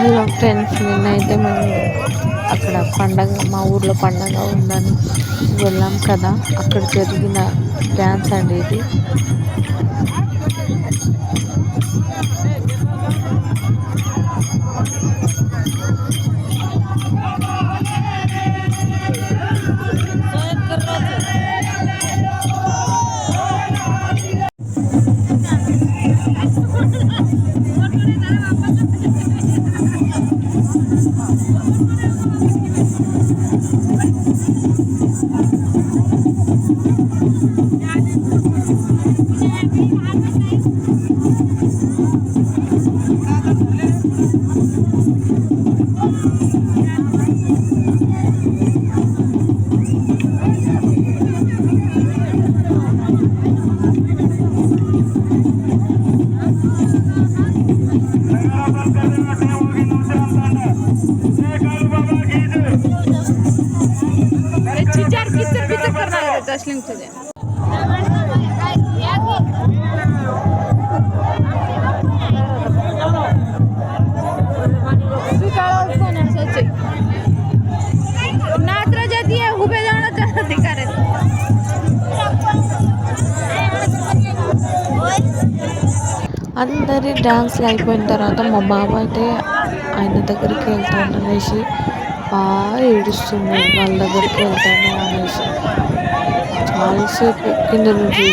Hello friends, నిన్నైతే మేము అక్కడ పండగ, మా ఊర్లో పండగ ఉందని వెళ్ళాం కదా. అక్కడ జరిగిన డ్యాన్స్ అండి ఇది. అందరి డ్యాన్స్లు అయిపోయిన తర్వాత మా బాబు అయితే ఆయన దగ్గరికి వెళ్తాను అనేసి బాగా ఏడుస్తున్నాడు. వాళ్ళ దగ్గరికి వెళ్తాను అనేసి చాలాసేపు కింద నుంచి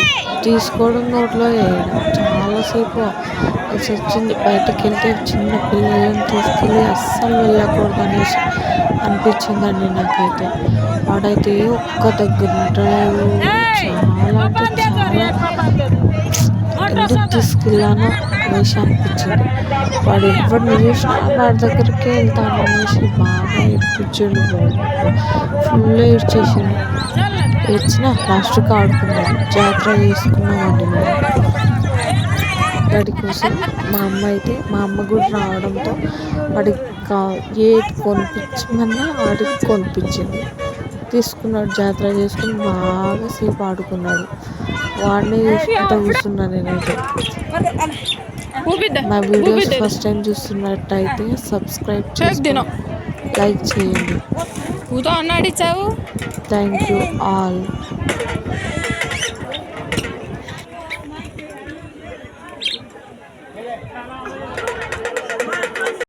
తీసుకోవడం, నోట్లో వేయడం, చాలాసేపు వచ్చింది. బయటకు వెళ్తే చిన్న పిల్లలను తీసుకెళ్ళి అస్సలు వెళ్ళకూడదు అనేసి అనిపించిందండి నాకైతే. వాడైతే ఒక్క దగ్గర ఉంటాడు. చాలా అంటే చాలా ఎందుకు తీసుకెళ్ళానో అనేసి అనిపించింది. వాడు ఎవరిని చూసినా వాడి దగ్గరికి వెళ్తాను అనేసి బాగా ఏడ్పించాడు. ఫుల్ ఏడ్చేసిండు. ఏడ్చిన లాస్ట్కి ఆడుకున్నాడు. జాతర చేసుకున్నామండి మేము. వాడి కోసం మా అమ్మ కూడా రావడంతో వాడికి ఏది కొనిపించమన్నా వాడికి కొనిపించింది. తీసుకున్నాడు, జాతర చేసుకుని బాగా సేపు ఆడుకున్నాడు. వాడిని చూసుకుంటూ కూర్చున్నా నేనైతే. మా వీడియోస్ ఫస్ట్ టైం చూస్తున్నట్టయితే సబ్స్క్రైబ్ చేసుకోండి, లైక్ చేయండి. Thank you all.